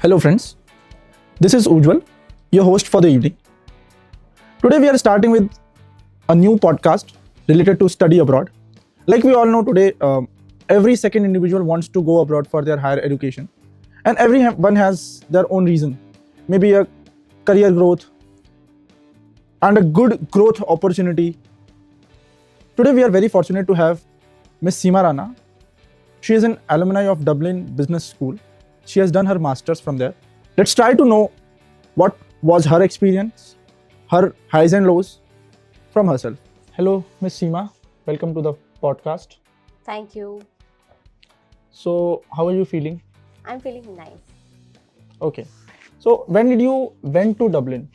Hello friends, this is Ujjwal, your host for the evening. Today we are starting with a new podcast related to study abroad. Like we all know today, every second individual wants to go abroad for their higher education, and everyone has their own reason. Maybe a career growth and a good growth opportunity. Today we are very fortunate to have Miss Seema Rana. She is an alumni of Dublin Business School. She has done her masters from there. Let's try to know what was her experience, her highs and lows from herself. Hello, Miss Seema. Welcome to the podcast. Thank you. So, how are you feeling? I'm feeling nice. Okay. So, when did you went to Dublin?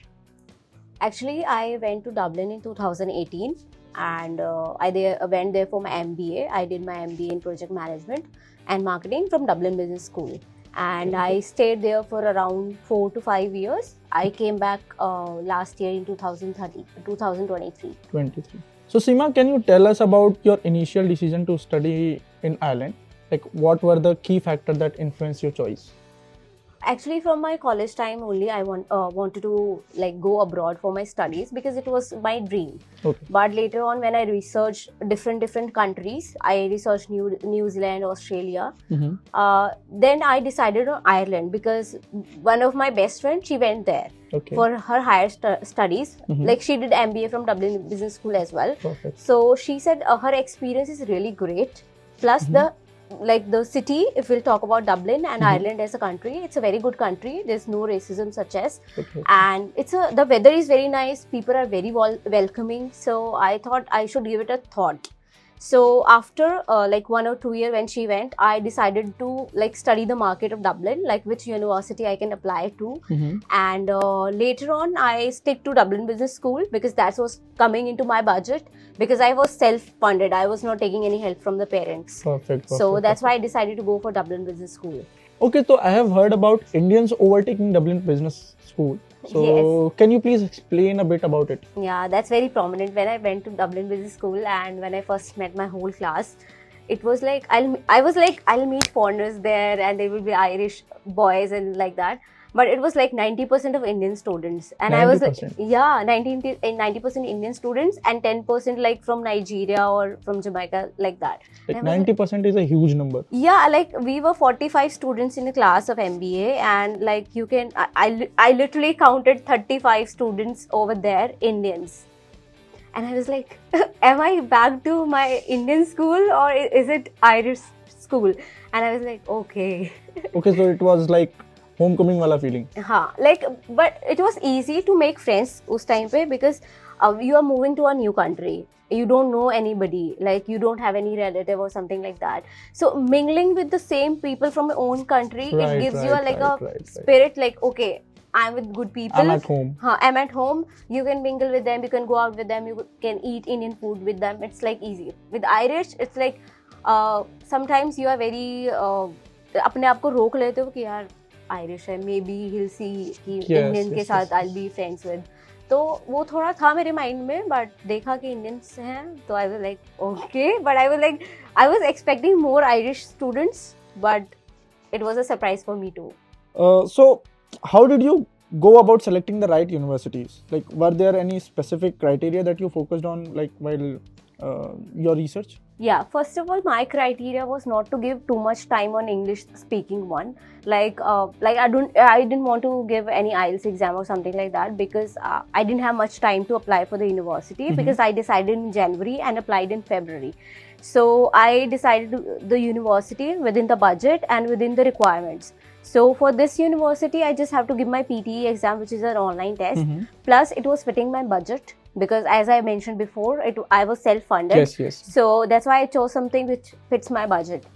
Actually, I went to Dublin in 2018 and I went there for my MBA. I did my MBA in project management and marketing from Dublin Business School. And I stayed there for around 4 to 5 years. I came back last year in 2023. 23. So, Seema, can you tell us about your initial decision to study in Ireland? Like, what were the key factors that influenced your choice? Actually, from my college time only, I wanted to go abroad for my studies because it was my dream. Okay. But later on, when I researched different countries, I researched New Zealand, Australia. Then I decided on Ireland because one of my best friends, she went there for her higher studies. Like she did MBA from Dublin Business School as well. Perfect. So she said her experience is really great. Plus the city, if we'll talk about Dublin and Ireland as a country, it's a very good country. There's no racism such as, and the weather is very nice. People are very welcoming. So I thought I should give it a thought. So after 1 or 2 years when she went, I decided to study the market of Dublin, like which university I can apply to. And later on, I stick to Dublin Business School because that was coming into my budget because I was self-funded. I was not taking any help from the parents. Perfect. So that's why I decided to go for Dublin Business School. Okay, so I have heard about Indians overtaking Dublin Business School. So Yes. Can you please explain a bit about it? Yeah, that's very prominent. When I went to Dublin Business School and when I first met my whole class, it was like I'll meet foreigners there and they will be Irish boys and like that. But it was like 90% of Indian students, and I was like, 90%? yeah, 90% Indian students and 10% like from Nigeria or from Jamaica, like that. Like And I was 90% is a huge number. Yeah, like we were 45 students in the class of MBA, and like I literally counted 35 students over there, Indians. And I was like, am I back to my Indian school or is it Irish school? And I was like, okay. Okay, so it was like homecoming wala feeling. But it was easy to make friends us time pe because you are moving to a new country. You don't know anybody, like you don't have any relative or something like that. So mingling with the same people from your own country, it gives you a spirit like, okay, I'm with good people. I'm at home. I'm at home. You can mingle with them. You can go out with them. You can eat Indian food with them. It's like easy. With Irish, it's like sometimes you are very अपने आप को रोक लेते हो कि यार Irish है, maybe he'll see कि Indian के साथ I'll be friends with. तो वो थोड़ा था मेरे माइंड में, but देखा कि Indians हैं, तो I was like okay, but I was expecting more Irish students, but it was a surprise for me too. So how did you go about selecting the right universities? Like, were there any specific criteria that you focused on, like while your research? Yeah, first of all, my criteria was not to give too much time on English speaking one. I didn't want to give any IELTS exam or something like that because I didn't have much time to apply for the university because I decided in January and applied in February. So I decided the university within the budget and within the requirements. So for this university, I just have to give my PTE exam, which is an online test. Plus, it was fitting my budget because, as I mentioned before, I was self-funded. Yes. So that's why I chose something which fits my budget.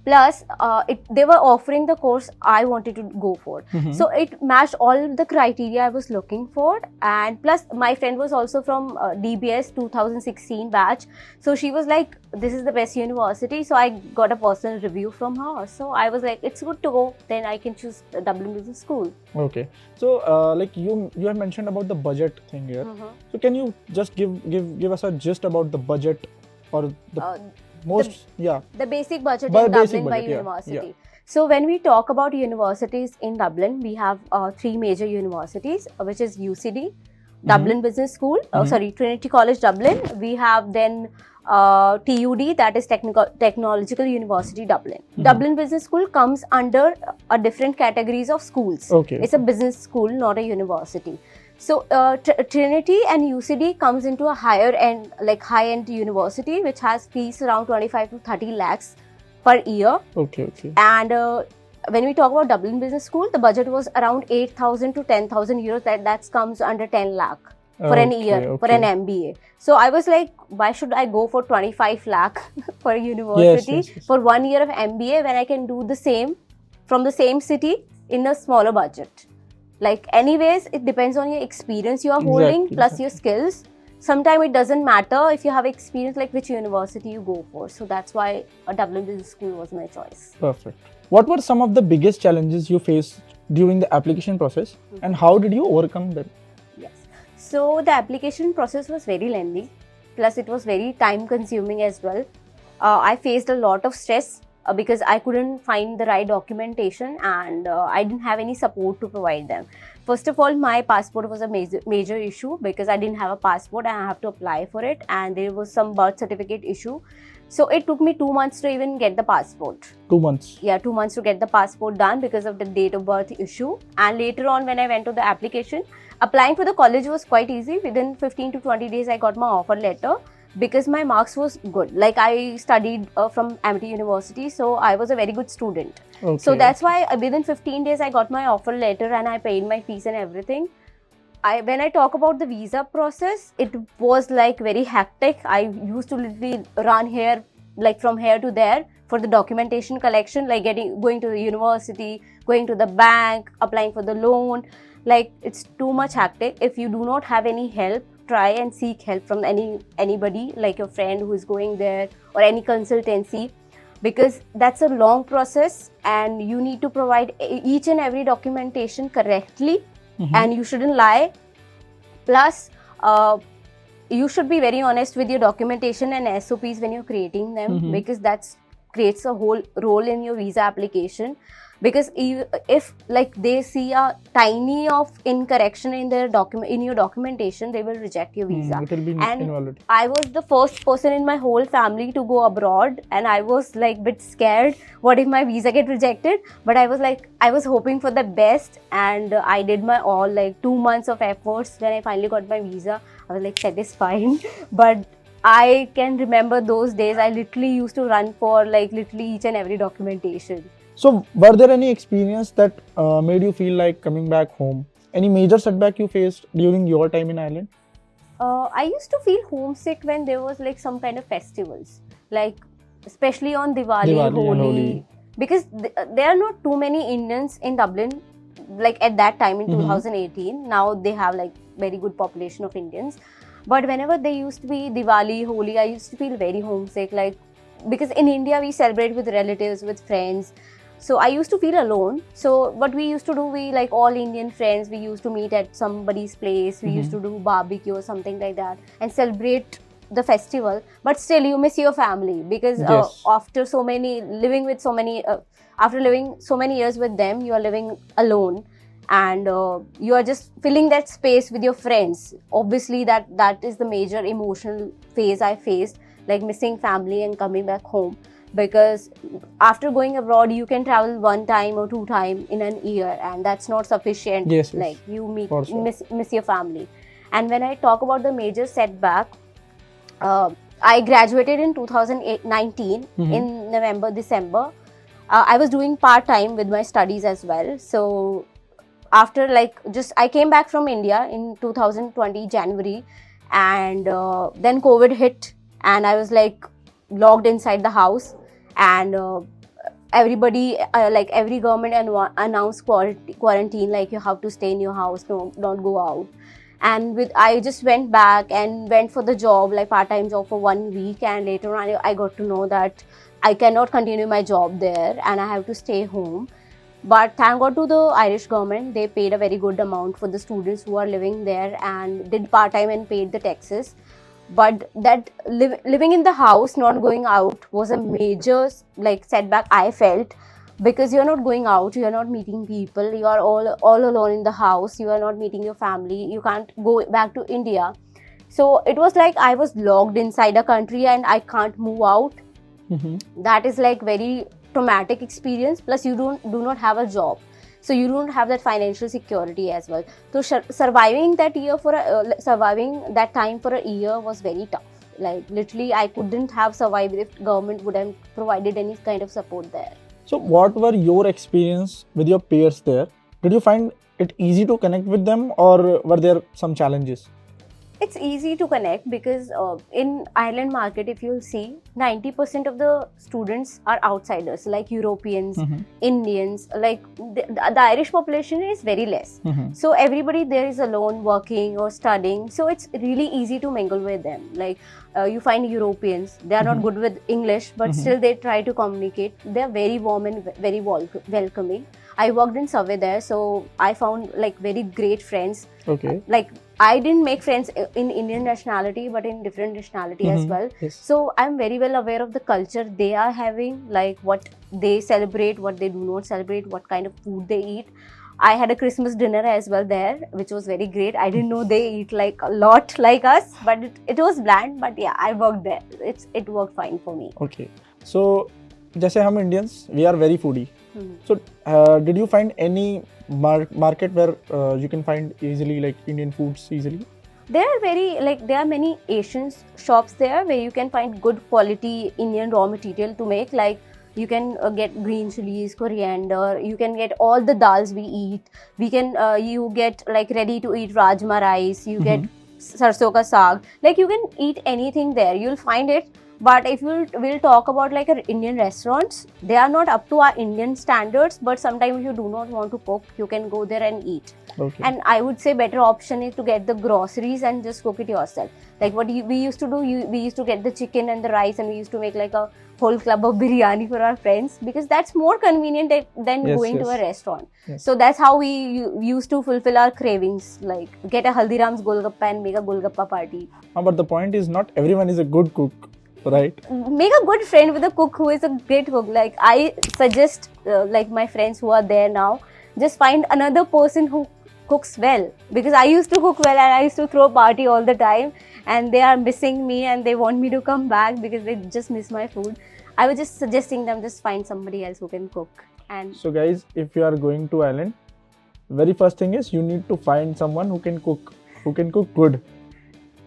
Plus, they were offering the course I wanted to go for. So it matched all the criteria I was looking for. And plus, my friend was also from DBS 2016 batch. So she was like, this is the best university. So I got a personal review from her. So I was like, it's good to go. Then I can choose Dublin Business School. Okay. So you have mentioned about the budget thing here. So can you just give us a gist about the budget or the The basic budget By in basic Dublin by budget, yeah, university. yeah. So when we talk about universities in Dublin, we have three major universities, which is UCD, Dublin Business School, Trinity College Dublin. We have then TUD, that is Technological University Dublin. Dublin Business School comes under a different categories of schools. Okay. It's a business school, not a university. So Trinity and UCD comes into a higher end, like high-end university, which has fees around 25 to 30 lakhs per year. Okay. And when we talk about Dublin Business School, the budget was around 8,000 to 10,000 euros. That comes under 10 lakh for an year, for an MBA. So I was like, why should I go for 25 lakh for a university for 1 year of MBA when I can do the same from the same city in a smaller budget? Like anyways, it depends on your experience you are holding plus your skills. Sometimes it doesn't matter if you have experience, like which university you go for. So that's why a Dublin Business School was my choice. Perfect. What were some of the biggest challenges you faced during the application process and how did you overcome them? Yes. So the application process was very lengthy. Plus it was very time consuming as well. I faced a lot of stress because I couldn't find the right documentation and I didn't have any support to provide them. First of all, my passport was a major issue because I didn't have a passport and I have to apply for it, and there was some birth certificate issue. So it took me 2 months to even get the passport. 2 months? Yeah, 2 months to get the passport done because of the date of birth issue. And later on, when I went to the application, applying for the college was quite easy. Within 15 to 20 days, I got my offer letter because my marks was good. Like I studied from Amity University, so I was a very good student. Okay. So that's why within 15 days, I got my offer letter and I paid my fees and everything. When I talk about the visa process, it was like very hectic. I used to literally run here, like from here to there for the documentation collection, like going to the university, going to the bank, applying for the loan. Like it's too much hectic. If you do not have any help, try and seek help from anybody, like your friend who is going there or any consultancy, because that's a long process and you need to provide each and every documentation correctly. And you shouldn't lie. Plus, you should be very honest with your documentation and SOPs when you're creating them, because that creates a whole role in your visa application. Because if like they see a tiny of incorrection in their in your documentation, they will reject your visa. It will be invalid. I was the first person in my whole family to go abroad, and I was like a bit scared. What if my visa get rejected? But I was hoping for the best, and I did my all, like 2 months of efforts. When I finally got my visa, I was like satisfied. But I can remember those days. I literally used to run for like literally each and every documentation. So, were there any experience that made you feel like coming back home? Any major setback you faced during your time in Ireland? I used to feel homesick when there was like some kind of festivals, like especially on Diwali Holi. Because there are not too many Indians in Dublin, like at that time in 2018. Now they have like very good population of Indians. But whenever they used to be Diwali, Holi, I used to feel very homesick, like because in India we celebrate with relatives, with friends. So I used to feel alone. So what we used to do, we like all Indian friends, we used to meet at somebody's place. We used to do barbecue or something like that and celebrate the festival. But still you miss your family because after living so many years with them, you are living alone. And you are just filling that space with your friends. Obviously that is the major emotional phase I faced, like missing family and coming back home. Because after going abroad, you can travel 1 time or 2 times in an year, and that's not sufficient. Like you miss your family. And when I talk about the major setback, I graduated in 2019 in November, December. I was doing part-time with my studies as well. So after I came back from India in 2020 January, and then COVID hit, and I was like locked inside the house, and everybody every government announced quarantine, like you have to stay in your house, don't go out. And I just went back and went for the job, like part-time job for 1 week, and later on I got to know that I cannot continue my job there and I have to stay home. But thank God to the Irish government, they paid a very good amount for the students who are living there and did part-time and paid the taxes. But that living in the house, not going out, was a major setback I felt, because you're not going out, you're not meeting people, you are all alone in the house, you are not meeting your family, you can't go back to India. So it was like I was locked inside a country and I can't move out. That is like very traumatic experience. Plus you do not have a job, so you don't have that financial security as well. So surviving that time for a year was very tough. Like literally I couldn't have survived if government wouldn't provided any kind of support there. So what were your experience with your peers there? Did you find it easy to connect with them, or were there some challenges? It's easy to connect because in Ireland market, if you'll see, 90% of the students are outsiders, like Europeans, Indians. Like the Irish population is very less. So everybody there is alone working or studying. So it's really easy to mingle with them. Like you find Europeans, they are not good with English, but still they try to communicate. They are very warm and very welcoming. I worked in Subway there, so I found like very great friends. Okay. Like I didn't make friends in Indian nationality, but in different nationality as well. Yes. So I'm very well aware of the culture they are having, like what they celebrate, what they do not celebrate, what kind of food they eat. I had a Christmas dinner as well there, which was very great. I didn't know they eat like a lot like us, but it was bland. But yeah, I worked there. It worked fine for me. Okay. So, जैसे हम Indians, we are very foodie. So, did you find any market where you can find easily like Indian foods easily? There are many Asian shops there where you can find good quality Indian raw material to make. Like you can get green chilies, coriander. You can get all the dals we eat. You get like ready to eat rajma rice. You get sarson ka saag. Like you can eat anything there. You'll find it. But if we'll talk about like our Indian restaurants, they are not up to our Indian standards. But sometimes you do not want to cook, you can go there and eat. Okay. And I would say better option is to get the groceries and just cook it yourself. Like what we used to do, we used to get the chicken and the rice, and we used to make like a whole club of biryani for our friends, because that's more convenient than going to a restaurant. Yes. So that's how we used to fulfill our cravings, like get a Haldiram's Golgappa and make a Golgappa party. But the point is, not everyone is a good cook. Right. Make a good friend with a cook who is a great cook. Like I suggest, like my friends who are there now, just find another person who cooks well. Because I used to cook well and I used to throw a party all the time, and they are missing me and they want me to come back because they just miss my food. I was just suggesting them just find somebody else who can cook. And so guys, if you are going to Ireland, very first thing is you need to find someone who can cook good.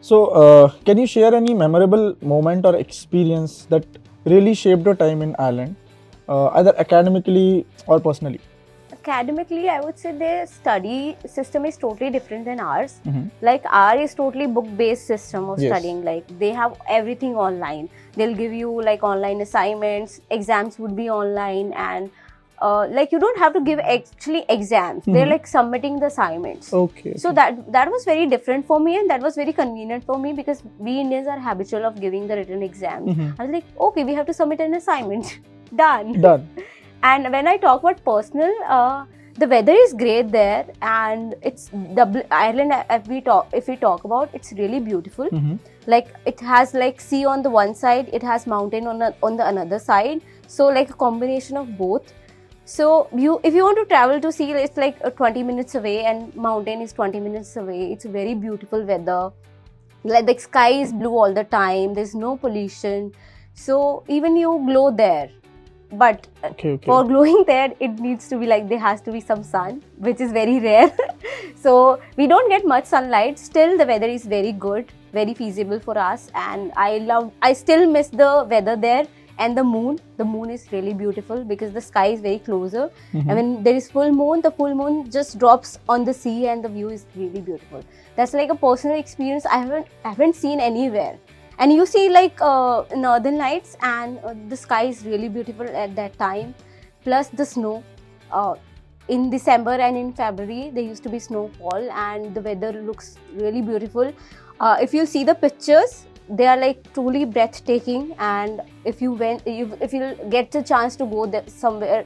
So, can you share any memorable moment or experience that really shaped your time in Ireland, either academically or personally? Academically, I would say their study system is totally different than ours. Like ours is totally book-based system of studying. Like they have everything online. They'll give you like online assignments, exams would be online, and like you don't have to give actually exams. They're like submitting the assignments. Okay. So that was very different for me, and that was very convenient for me because we Indians are habitual of giving the written exams. I was like, okay, we have to submit an assignment. Done. And when I talk about personal, the weather is great there, and it's Ireland. If we talk about, it's really beautiful. Like it has like sea on the one side, it has mountain on the another side. So like a combination of both. So if you want to travel to sea, it's like 20 minutes away, and mountain is 20 minutes away. It's very beautiful weather. Like the sky is blue all the time. There's no pollution. So even you glow there. But for glowing there, it needs to be like there has to be some sun, which is very rare. So we don't get much sunlight. Still, the weather is very good, very feasible for us. And I still miss the weather there. And the moon is really beautiful because the sky is very closer. And when there is full moon, the full moon just drops on the sea, and the view is really beautiful. That's like a personal experience I haven't seen anywhere. And you see like northern lights, and the sky is really beautiful at that time. Plus the snow. In December and in February, there used to be snowfall, and the weather looks really beautiful. If you see the pictures, they are like truly breathtaking. And if you get the chance to go there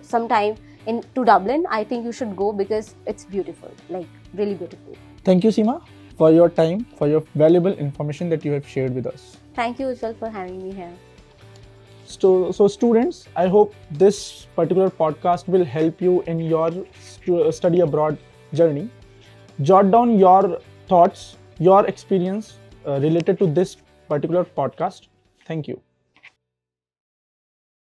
sometime to Dublin, I think you should go because it's beautiful, like really beautiful. Thank you, Seema, for your time, for your valuable information that you have shared with us. Thank you, Ujjwal, for having me here. So students, I hope this particular podcast will help you in your study abroad journey. Jot down your thoughts, your experience related to this particular podcast. Thank you.